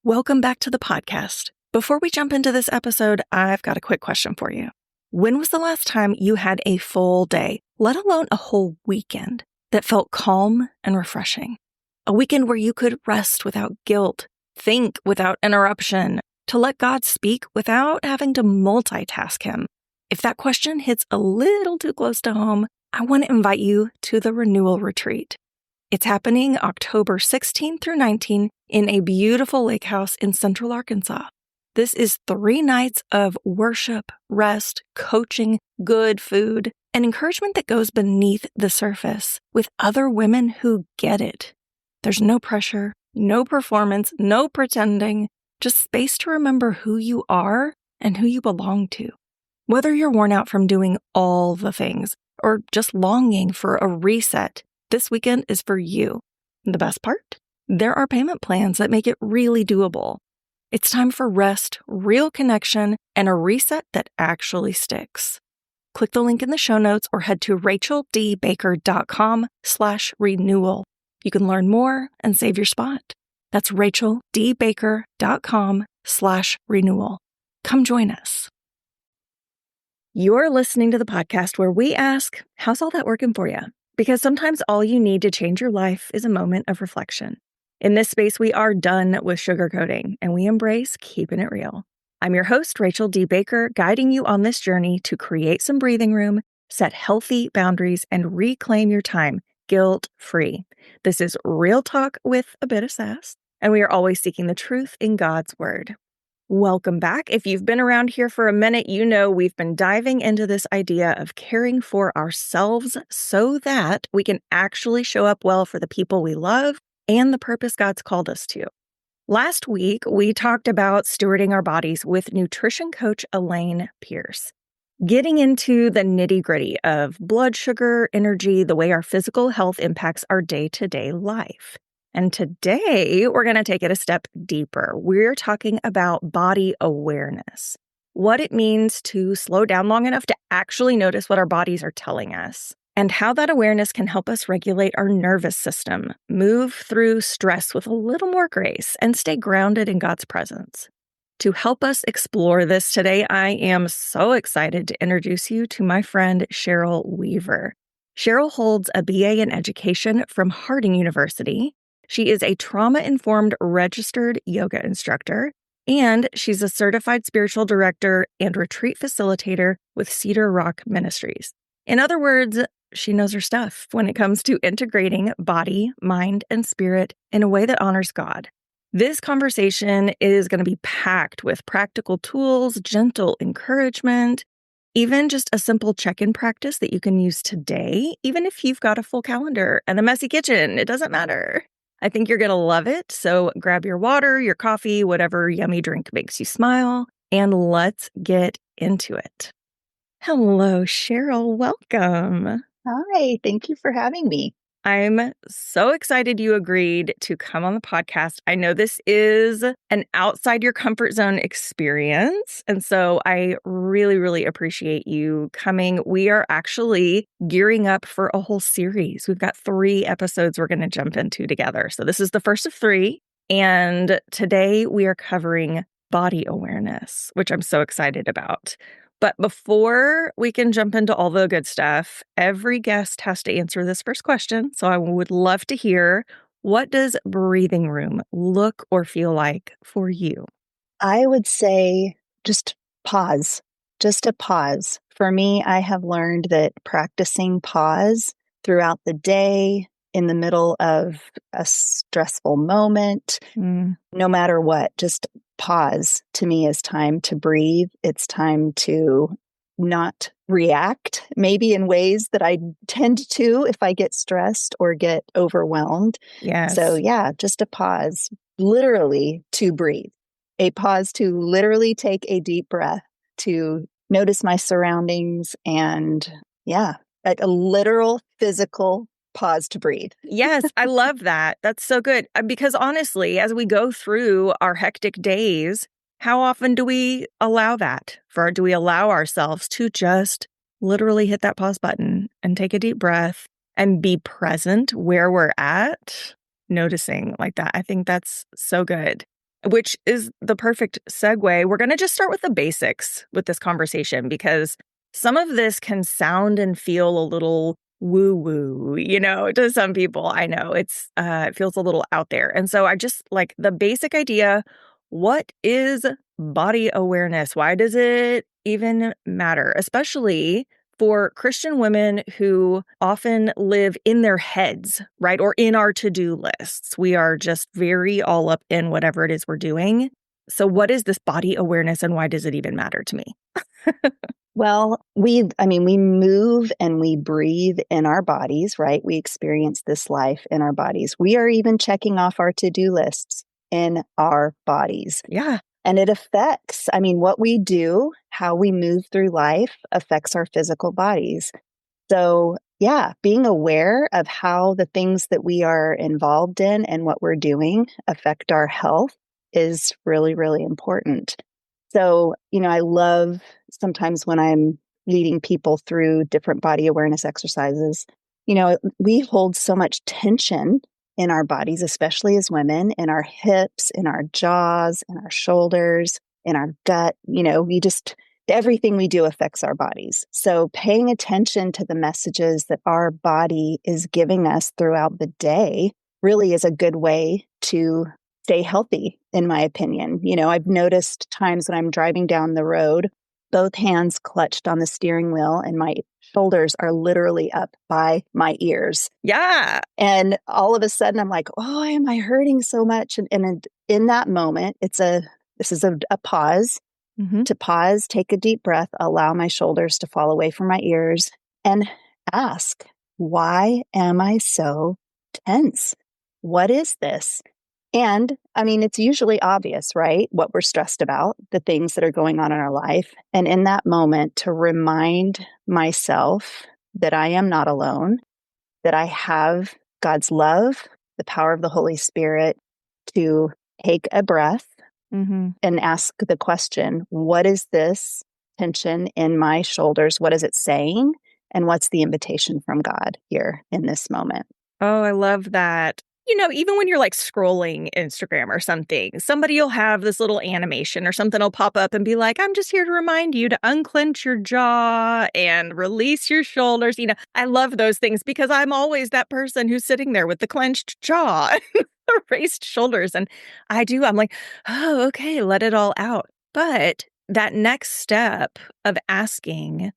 Welcome back to the podcast. Before we jump into this episode, I've got a quick question for you. When was the last time you had a full day, let alone a whole weekend, that felt calm and refreshing? A weekend where you could rest without guilt, think without interruption, to let God speak without having to multitask Him. If that question hits a little too close to home, I want to invite you to the Renewal Retreat. It's happening October 16 through 19 in a beautiful lake house in Central Arkansas. This is 3 nights of worship, rest, coaching, good food, and encouragement that goes beneath the surface with other women who get it. There's no pressure, no performance, no pretending, just space to remember who you are and who you belong to. Whether you're worn out from doing all the things or just longing for a reset, this weekend is for you. The best part? There are payment plans that make it really doable. It's time for rest, real connection, and a reset that actually sticks. Click the link in the show notes or head to racheldbaker.com/renewal. You can learn more and save your spot. That's racheldbaker.com/renewal. Come join us. You're listening to the podcast where we ask, how's all that working for you? Because sometimes all you need to change your life is a moment of reflection. In this space, we are done with sugarcoating, and we embrace keeping it real. I'm your host, Rachel D. Baker, guiding you on this journey to create some breathing room, set healthy boundaries, and reclaim your time guilt-free. This is real talk with a bit of sass, and we are always seeking the truth in God's Word. Welcome back. If you've been around here for a minute, you know we've been diving into this idea of caring for ourselves so that we can actually show up well for the people we love and the purpose God's called us to. Last week, we talked about stewarding our bodies with nutrition coach Elaine Pierce, getting into the nitty-gritty of blood sugar, energy, the way our physical health impacts our day-to-day life. And today, we're going to take it a step deeper. We're talking about body awareness, what it means to slow down long enough to actually notice what our bodies are telling us, and how that awareness can help us regulate our nervous system, move through stress with a little more grace, and stay grounded in God's presence. To help us explore this today, I am so excited to introduce you to my friend Cheryl Weaver. Cheryl holds a BA in education from Harding University. She is a trauma-informed registered yoga instructor, and she's a certified spiritual director and retreat facilitator with Cedar Rock Ministries. In other words, she knows her stuff when it comes to integrating body, mind, and spirit in a way that honors God. This conversation is going to be packed with practical tools, gentle encouragement, even just a simple check-in practice that you can use today, even if you've got a full calendar and a messy kitchen. It doesn't matter. I think you're going to love it. So grab your water, your coffee, whatever yummy drink makes you smile, and let's get into it. Hello, Cheryl. Welcome. Hi, thank you for having me. I'm so excited you agreed to come on the podcast. I know this is an outside your comfort zone experience, and so I really, really appreciate you coming. We are actually gearing up for a whole series. We've got 3 episodes we're going to jump into together. So this is the first of 3, and today we are covering body awareness, which I'm so excited about. But before we can jump into all the good stuff, every guest has to answer this first question. So I would love to hear, what does breathing room look or feel like for you? I would say just pause, just a pause. For me, I have learned that practicing pause throughout the day, in the middle of a stressful moment, no matter what, just pause to me is time to breathe. It's time to not react, maybe in ways that I tend to if I get stressed or get overwhelmed. Yes. So yeah, just a pause, literally to breathe, a pause to literally take a deep breath, to notice my surroundings, and yeah, a literal physical pause to breathe. Yes, I love that. That's so good. Because honestly, as we go through our hectic days, how often do we allow that? Do we allow ourselves to just literally hit that pause button and take a deep breath and be present where we're at, noticing like that? I think that's so good. which is the perfect segue. We're going to just start with the basics with this conversation because some of this can sound and feel a little woo-woo, to some people. I know it feels a little out there. And so I just like the basic idea. What is body awareness? Why does it even matter? Especially for Christian women who often live in their heads, right? Or in our to-do lists. We are just very all up in whatever it is we're doing. So what is this body awareness and why does it even matter to me? Well, we move and we breathe in our bodies, right? We experience this life in our bodies. We are even checking off our to-do lists in our bodies. Yeah. And it affects, what we do, how we move through life affects our physical bodies. So, yeah, being aware of how the things that we are involved in and what we're doing affect our health is really, really important. So, I love sometimes when I'm leading people through different body awareness exercises, we hold so much tension in our bodies, especially as women, in our hips, in our jaws, in our shoulders, in our gut. Everything we do affects our bodies. So paying attention to the messages that our body is giving us throughout the day really is a good way to stay healthy, in my opinion. I've noticed times when I'm driving down the road, both hands clutched on the steering wheel and my shoulders are literally up by my ears. Yeah. And all of a sudden I'm like, oh, why am I hurting so much? And in that moment, this is a pause. Mm-hmm. To pause, take a deep breath, allow my shoulders to fall away from my ears, and ask, why am I so tense? What is this? And it's usually obvious, right? What we're stressed about, the things that are going on in our life. And in that moment, to remind myself that I am not alone, that I have God's love, the power of the Holy Spirit, to take a breath and ask the question, what is this tension in my shoulders? What is it saying? And what's the invitation from God here in this moment? Oh, I love that. Even when you're like scrolling Instagram or something, somebody will have this little animation or something will pop up and be like, I'm just here to remind you to unclench your jaw and release your shoulders. I love those things because I'm always that person who's sitting there with the clenched jaw, the raised shoulders. And I'm like, oh, okay, let it all out. But that next step of asking,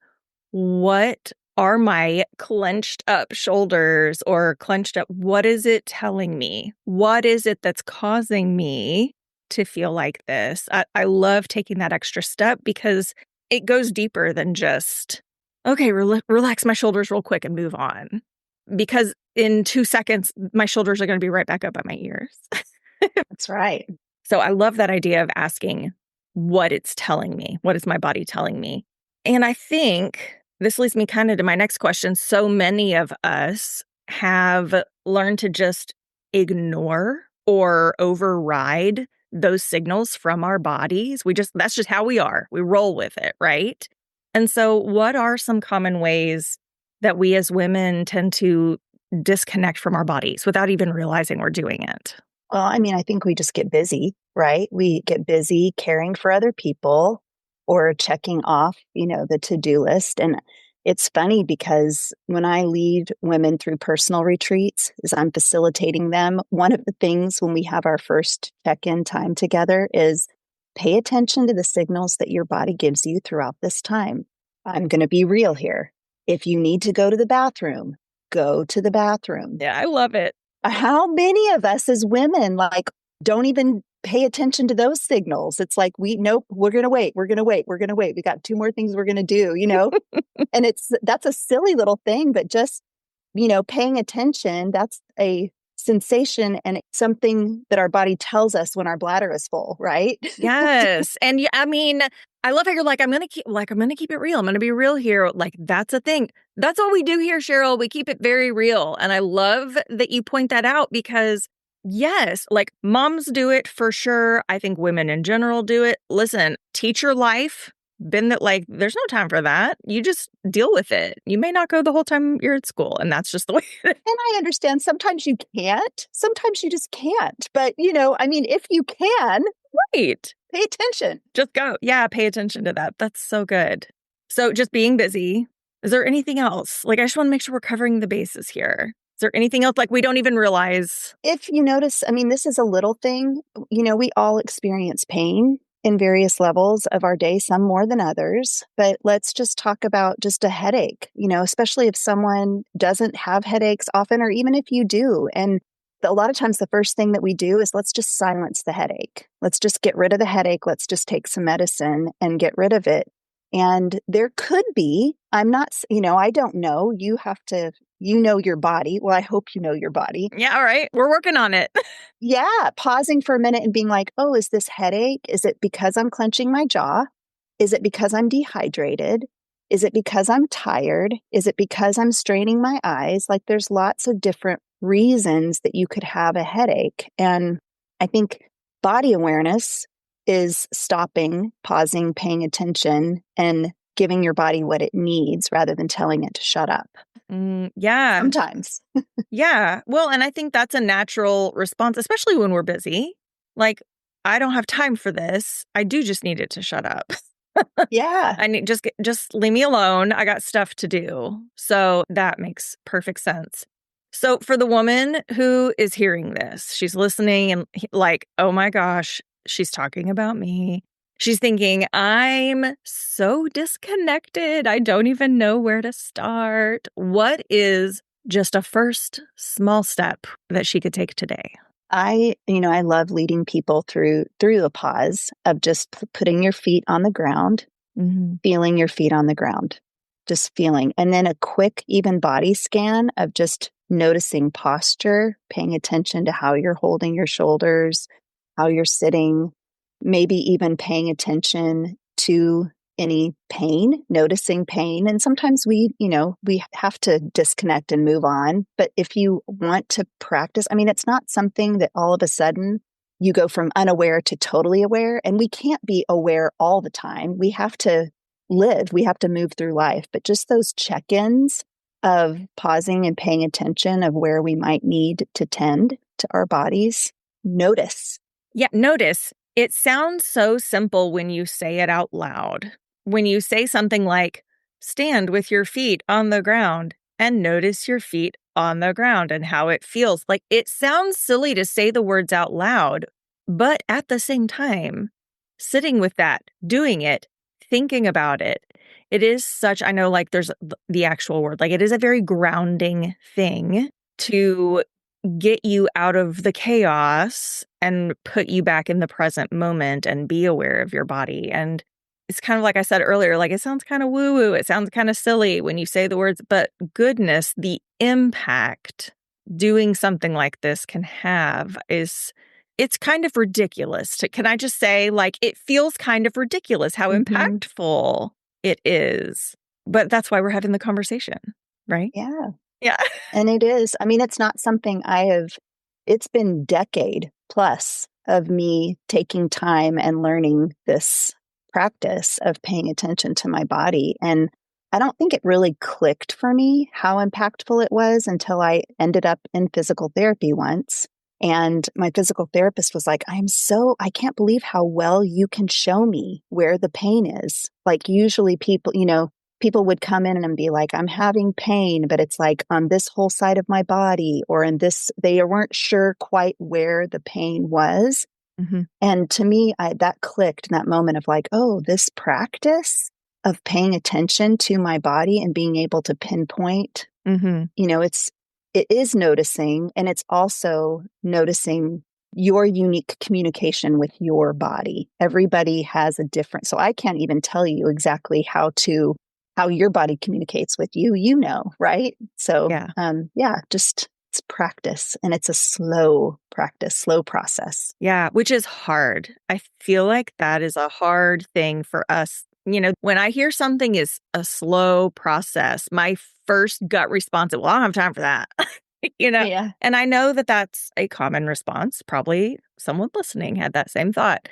what are my clenched up shoulders or clenched up? What is it telling me? What is it that's causing me to feel like this? I love taking that extra step because it goes deeper than just, okay, relax my shoulders real quick and move on. Because in 2 seconds, my shoulders are going to be right back up at my ears. That's right. So I love that idea of asking what it's telling me. What is my body telling me? And I think this leads me kind of to my next question. So many of us have learned to just ignore or override those signals from our bodies. That's just how we are. We roll with it, right? And so what are some common ways that we as women tend to disconnect from our bodies without even realizing we're doing it? Well, I think we just get busy, right? We get busy caring for other people or checking off, the to-do list. And it's funny because when I lead women through personal retreats, as I'm facilitating them, one of the things when we have our first check-in time together is pay attention to the signals that your body gives you throughout this time. I'm going to be real here. If you need to go to the bathroom, go to the bathroom. Yeah, I love it. How many of us as women don't even pay attention to those signals? It's like, nope, we're going to wait. We're going to wait. We're going to wait. We got 2 more things we're going to do, and that's a silly little thing, but just, paying attention, that's a sensation and something that our body tells us when our bladder is full, right? Yes. And I love how you're like, I'm going to keep it real. I'm going to be real here. Like, that's a thing. That's what we do here, Cheryl. We keep it very real. And I love that you point that out because yes, like moms do it for sure. I think women in general do it. Listen, teach your life. been that, like, there's no time for that. You just deal with it. You may not go the whole time you're at school, and that's just the way it is. And I understand sometimes you can't, sometimes you just can't. But, I mean, if you can, Right. pay attention. Just go. Yeah, pay attention to that. That's so good. So just being busy. Is there anything else? Like, I just want to make sure we're covering the bases here. Is there anything else, like, we don't even realize? If you notice, I mean, this is a little thing. We all experience pain in various levels of our day, some more than others. But let's just talk about just a headache, especially if someone doesn't have headaches often, or even if you do. And a lot of times, the first thing that we do is let's just silence the headache. Let's just get rid of the headache. Let's just take some medicine and get rid of it. And there could be, I'm not, I don't know. You have to, your body. Well, I hope you know your body. Yeah, all right. We're working on it. Yeah, pausing for a minute and being like, oh, is this headache? Is it because I'm clenching my jaw? Is it because I'm dehydrated? Is it because I'm tired? Is it because I'm straining my eyes? Like, there's lots of different reasons that you could have a headache. And I think body awareness is stopping, pausing, paying attention, and giving your body what it needs rather than telling it to shut up. Yeah. Sometimes. Yeah. Well, and I think that's a natural response, especially when we're busy. Like, I don't have time for this. I do just need it to shut up. Yeah. I need just leave me alone. I got stuff to do. So that makes perfect sense. So for the woman who is hearing this, she's listening and like, oh my gosh, she's talking about me. She's thinking, I'm so disconnected. I don't even know where to start. What is just a first small step that she could take today? I love leading people through a pause of just putting your feet on the ground, feeling your feet on the ground, just feeling. And then a quick, even body scan of just noticing posture, paying attention to how you're holding your shoulders, how you're sitting, maybe even paying attention to any pain, noticing pain. And sometimes we have to disconnect and move on. But if you want to practice, I mean, it's not something that all of a sudden you go from unaware to totally aware. And we can't be aware all the time. We have to live, we have to move through life. But just those check-ins of pausing and paying attention of where we might need to tend to our bodies, notice. Yeah, notice. It sounds so simple when you say it out loud. When you say something like, stand with your feet on the ground and notice your feet on the ground and how it feels. Like, it sounds silly to say the words out loud, but at the same time, sitting with that, doing it, thinking about it, it is such, I know, like, there's the actual word, like, it is a very grounding thing to get you out of the chaos and put you back in the present moment and be aware of your body. And it's kind of like I said earlier, like, it sounds kind of woo-woo. It sounds kind of silly when you say the words, but goodness, the impact doing something like this can have it's kind of ridiculous. Can I just say, like, it feels kind of ridiculous how impactful it is. But that's why we're having the conversation, right? Yeah. Yeah. And it is. I mean, it's not something it's been decade plus of me taking time and learning this practice of paying attention to my body. And I don't think it really clicked for me how impactful it was until I ended up in physical therapy once. And my physical therapist was like, I can't believe how well you can show me where the pain is. Like, usually people would come in and be like, I'm having pain, but it's like on this whole side of my body or in this, they weren't sure quite where the pain was. And to me, that clicked in that moment of like, oh, this practice of paying attention to my body and being able to pinpoint, it is noticing, and it's also noticing your unique communication with your body. Everybody has a different, so I can't even tell you exactly how your body communicates with you, right? So, just it's practice, and it's a slow practice, slow process. Yeah, which is hard. I feel like that is a hard thing for us. When I hear something is a slow process, my first gut response is, well, I don't have time for that. Yeah. And I know that that's a common response. Probably someone listening had that same thought.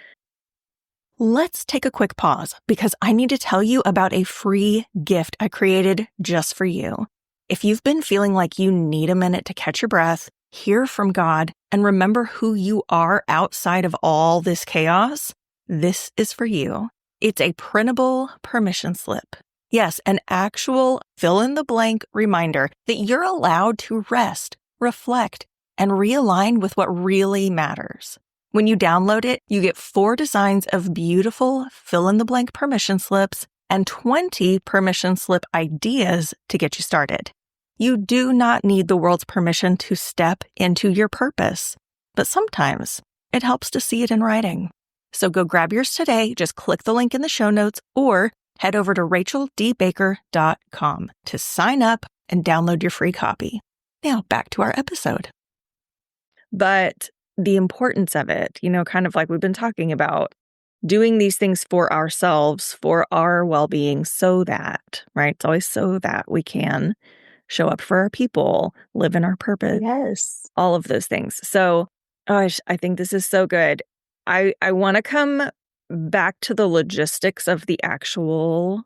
Let's take a quick pause because I need to tell you about a free gift I created just for you. If you've been feeling like you need a minute to catch your breath, hear from God, and remember who you are outside of all this chaos, this is for you. It's a printable permission slip. Yes, an actual fill-in-the-blank reminder that you're allowed to rest, reflect, and realign with what really matters. When you download it, you get 4 designs of beautiful fill-in-the-blank permission slips and 20 permission slip ideas to get you started. You do not need the world's permission to step into your purpose, but sometimes it helps to see it in writing. So go grab yours today. Just click the link in the show notes or head over to racheldbaker.com to sign up and download your free copy. Now back to our episode. But the importance of it, kind of like we've been talking about, doing these things for ourselves, for our well-being, so that, right? It's always so that we can show up for our people, live in our purpose. Yes. All of those things. So, gosh, I think this is so good. I want to come back to the logistics of the actual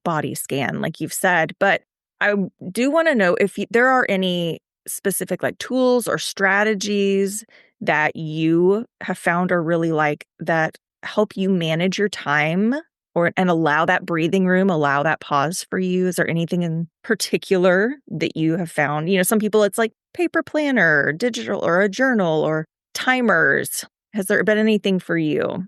body scan, like you've said, but I do want to know if there are any specific tools or strategies that you have found or really like that help you manage your time and allow that breathing room, allow that pause for you. Is there anything in particular that you have found? Some people it's like paper planner, or digital, or a journal, or timers. Has there been anything for you?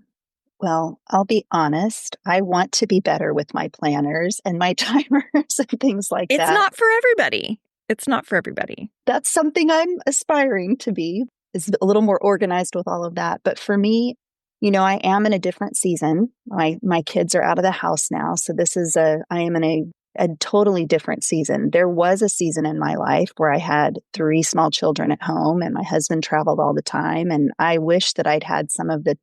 Well, I'll be honest. I want to be better with my planners and my timers and things like that. It's not for everybody. It's not for everybody. That's something I'm aspiring to be, is a little more organized with all of that. But for me, I am in a different season. My kids are out of the house now. So I am in a totally different season. There was a season in my life where I had 3 small children at home and my husband traveled all the time. And I wish that I'd had some of the,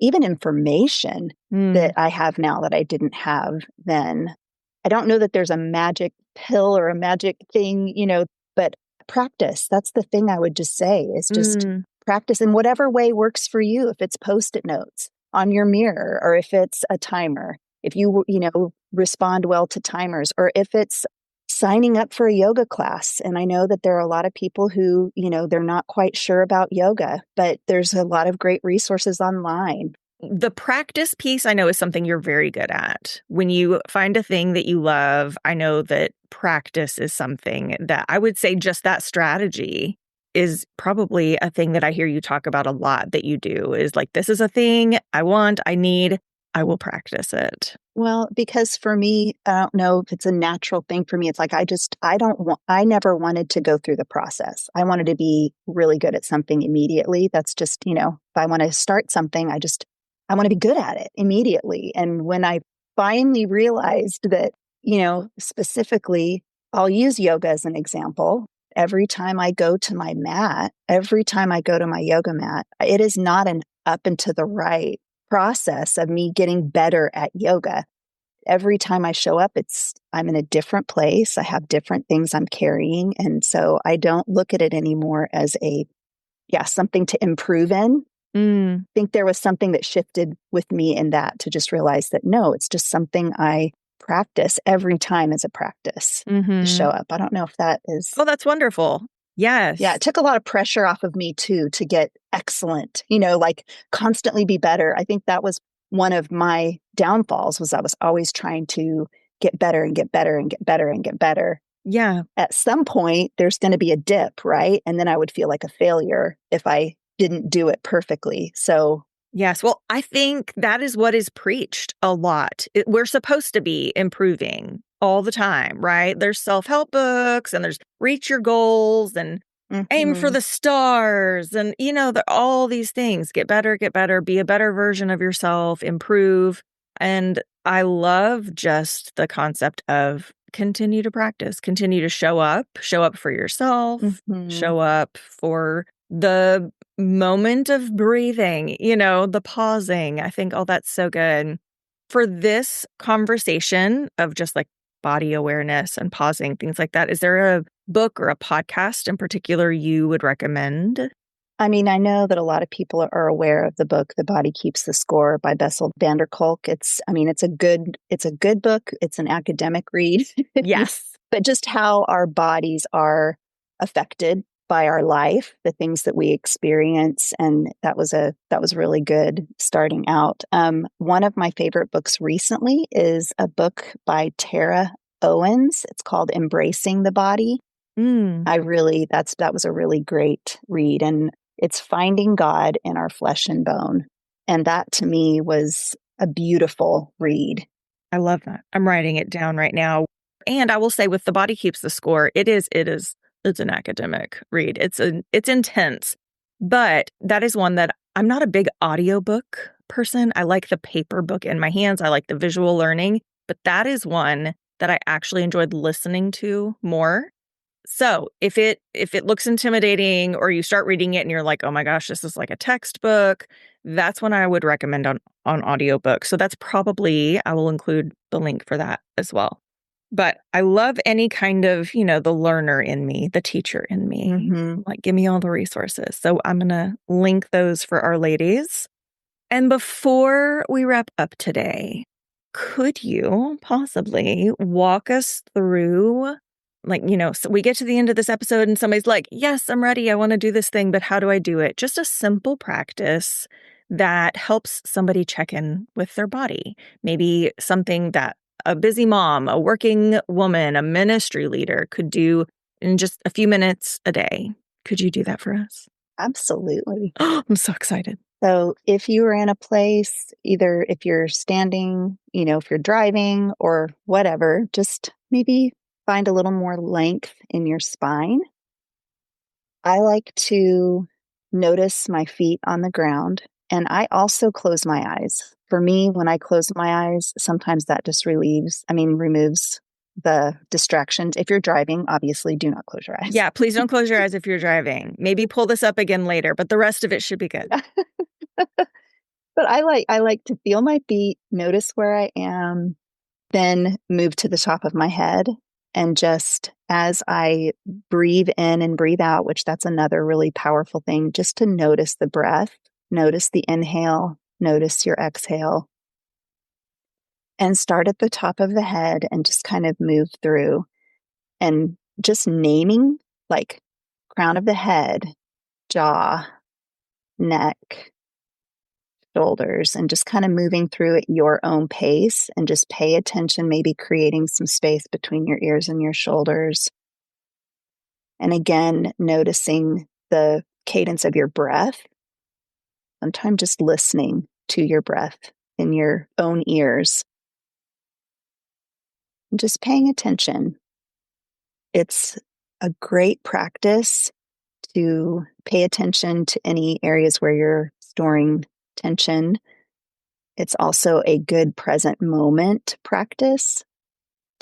even information that I have now that I didn't have then. I don't know that there's a magic pill or a magic thing, but practice. That's the thing I would just say is just practice in whatever way works for you. If it's Post-it notes on your mirror, or if it's a timer, if you, respond well to timers, or if it's signing up for a yoga class. And I know that there are a lot of people who, they're not quite sure about yoga, but there's a lot of great resources online. The practice piece, I know, is something you're very good at. When you find a thing that you love, I know that practice is something that I would say just that strategy is probably a thing that I hear you talk about a lot that you do is this is a thing I want, I need, I will practice it. Well, because for me, I don't know if it's a natural thing for me. It's I never wanted to go through the process. I wanted to be really good at something immediately. That's just, if I want to start something, I want to be good at it immediately. And when I finally realized that, specifically, I'll use yoga as an example. Every time I go to my mat, every time I go to my yoga mat, it is not an up and to the right process of me getting better at yoga. Every time I show up, I'm in a different place. I have different things I'm carrying. And so I don't look at it anymore as something to improve in. I think there was something that shifted with me in that to just realize that, no, it's just something I practice every time as a practice to show up. I don't know if that is... Oh, that's wonderful. Yes. Yeah, it took a lot of pressure off of me too to get excellent, constantly be better. I think that was one of my downfalls was I was always trying to get better and get better and get better and get better. Yeah. At some point, there's going to be a dip, right? And then I would feel like a failure if I didn't do it perfectly. So yes. Well, I think that is what is preached a lot. We're supposed to be improving all the time, right? There's self-help books and there's reach your goals and aim for the stars and, all these things. Get better, be a better version of yourself, improve. And I love just the concept of continue to practice, continue to show up for yourself, show up for the moment of breathing, the pausing. I think all that's so good. For this conversation of just body awareness and pausing, things like that, is there a book or a podcast in particular you would recommend? I mean, I know that a lot of people are aware of the book "The Body Keeps the Score" by Bessel van der Kolk. It's a good book. It's an academic read. Yes. But just how our bodies are affected by our life, the things that we experience, and that was really good starting out. One of my favorite books recently is a book by Tara Owens. It's called "Embracing the Body." Mm, That was a really great read, and it's finding God in our flesh and bone. And that to me was a beautiful read. I love that. I'm writing it down right now. And I will say with The Body Keeps the Score, it's an academic read. It's intense. But that is one that I'm not a big audiobook person. I like the paper book in my hands. I like the visual learning, but that is one that I actually enjoyed listening to more. So if it looks intimidating or you start reading it and you're like, oh my gosh, this is like a textbook, that's when I would recommend on audiobook. So that's probably, I will include the link for that as well. But I love any kind of, the learner in me, the teacher in me. Mm-hmm. Like, give me all the resources. So I'm going to link those for our ladies. And before we wrap up today, could you possibly walk us through, like, so we get to the end of this episode and somebody's like, yes, I'm ready. I want to do this thing, but how do I do it? Just a simple practice that helps somebody check in with their body. Maybe something that a busy mom, a working woman, a ministry leader could do in just a few minutes a day. Could you do that for us? Absolutely. I'm so excited. So if you are in a place, either if you're standing, if you're driving or whatever, just maybe find a little more length in your spine. I like to notice my feet on the ground, and I also close my eyes. For me, when I close my eyes, sometimes that just removes the distractions. If you're driving, obviously do not close your eyes. Yeah, please don't close your eyes if you're driving. Maybe pull this up again later, but the rest of it should be good. But I like to feel my feet, notice where I am, then move to the top of my head. And just as I breathe in and breathe out, which that's another really powerful thing, just to notice the breath, notice the inhale, notice your exhale, and start at the top of the head and just kind of move through and just naming, like, crown of the head, jaw, neck, shoulders, and just kind of moving through at your own pace, and just pay attention, maybe creating some space between your ears and your shoulders. And again, noticing the cadence of your breath. Sometimes just listening to your breath in your own ears. And just paying attention. It's a great practice to pay attention to any areas where you're storing tension. It's also a good present moment practice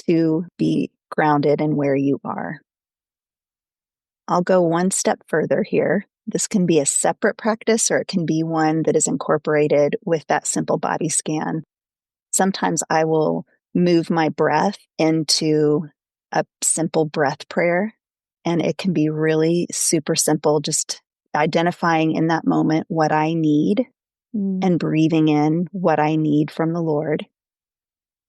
to be grounded in where you are. I'll go one step further here. This can be a separate practice, or it can be one that is incorporated with that simple body scan. Sometimes I will move my breath into a simple breath prayer, and it can be really super simple, just identifying in that moment what I need and breathing in what I need from the Lord.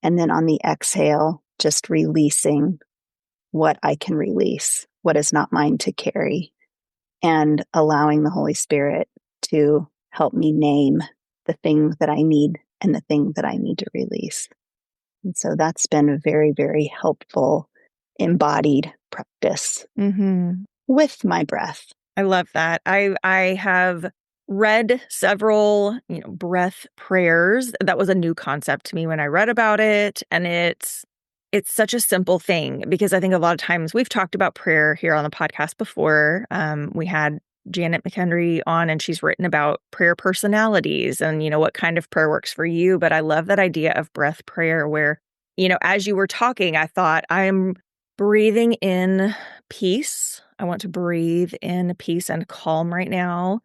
And then on the exhale, just releasing what I can release, what is not mine to carry, and allowing the Holy Spirit to help me name the thing that I need and the thing that I need to release. And so that's been a very, very helpful embodied practice with my breath. I love that. I have read several, breath prayers. That was a new concept to me when I read about it, and it's such a simple thing, because I think a lot of times we've talked about prayer here on the podcast before. We had Janet McHenry on, and she's written about prayer personalities and, what kind of prayer works for you. But I love that idea of breath prayer where, as you were talking, I thought, I'm breathing in peace. I want to breathe in peace and calm right now.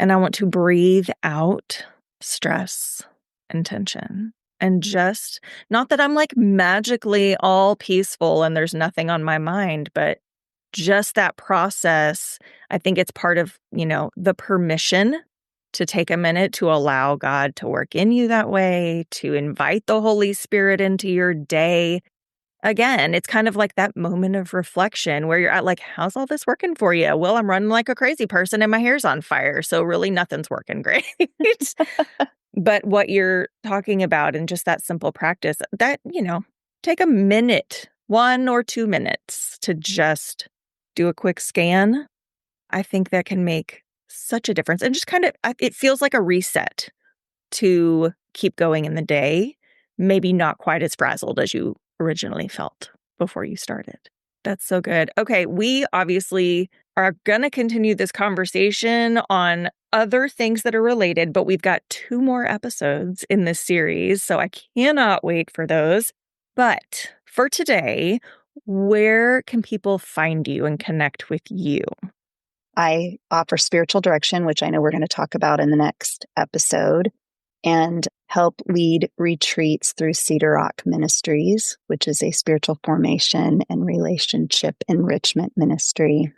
And I want to breathe out stress and tension. And just, not that I'm like magically all peaceful and there's nothing on my mind, but just that process, I think it's part of, the permission to take a minute to allow God to work in you that way, to invite the Holy Spirit into your day. Again, it's kind of like that moment of reflection where you're at like, how's all this working for you? Well, I'm running like a crazy person and my hair's on fire. So really nothing's working great. But what you're talking about and just that simple practice that, take a minute, 1 or 2 minutes to just do a quick scan. I think that can make such a difference and just kind of, it feels like a reset to keep going in the day. Maybe not quite as frazzled as you originally felt before you started. That's so good. Okay, we obviously are going to continue this conversation on other things that are related, but we've got 2 more episodes in this series, so I cannot wait for those. But for today, where can people find you and connect with you? I offer spiritual direction, which I know we're going to talk about in the next episode, and help lead retreats through Cedar Rock Ministries, which is a spiritual formation and relationship enrichment ministry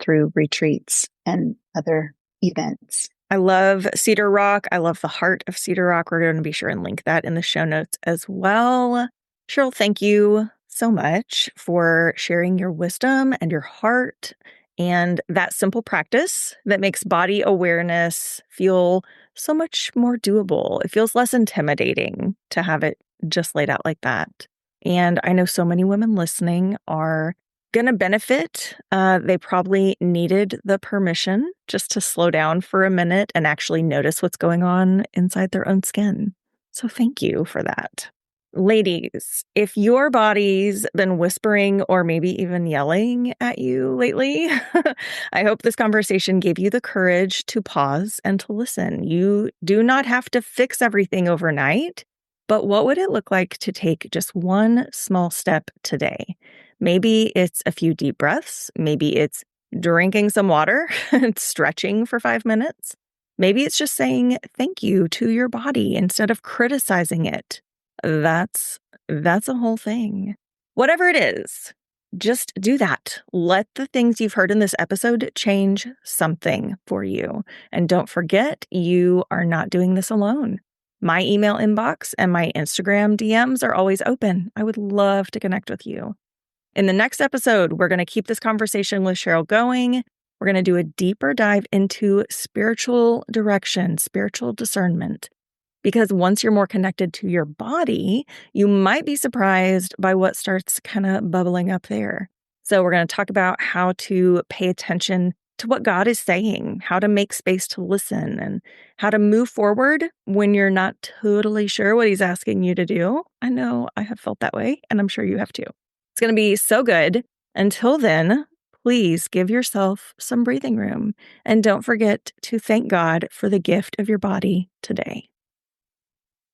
through retreats and other events. I love Cedar Rock. I love the heart of Cedar Rock. We're going to be sure and link that in the show notes as well. Cheryl, thank you so much for sharing your wisdom and your heart and that simple practice that makes body awareness feel so much more doable. It feels less intimidating to have it just laid out like that. And I know so many women listening are going to benefit. They probably needed the permission just to slow down for a minute and actually notice what's going on inside their own skin. So thank you for that. Ladies, if your body's been whispering or maybe even yelling at you lately, I hope this conversation gave you the courage to pause and to listen. You do not have to fix everything overnight, but what would it look like to take just one small step today? Maybe it's a few deep breaths. Maybe it's drinking some water and stretching for 5 minutes. Maybe it's just saying thank you to your body instead of criticizing it. That's a whole thing. Whatever it is, just do that. Let the things you've heard in this episode change something for you. And don't forget, you are not doing this alone. My email inbox and my Instagram DMs are always open. I would love to connect with you. In the next episode, we're going to keep this conversation with Cheryl going. We're going to do a deeper dive into spiritual direction, spiritual discernment. Because once you're more connected to your body, you might be surprised by what starts kind of bubbling up there. So we're going to talk about how to pay attention to what God is saying, how to make space to listen, and how to move forward when you're not totally sure what he's asking you to do. I know I have felt that way, and I'm sure you have too. It's going to be so good. Until then, please give yourself some breathing room. And don't forget to thank God for the gift of your body today.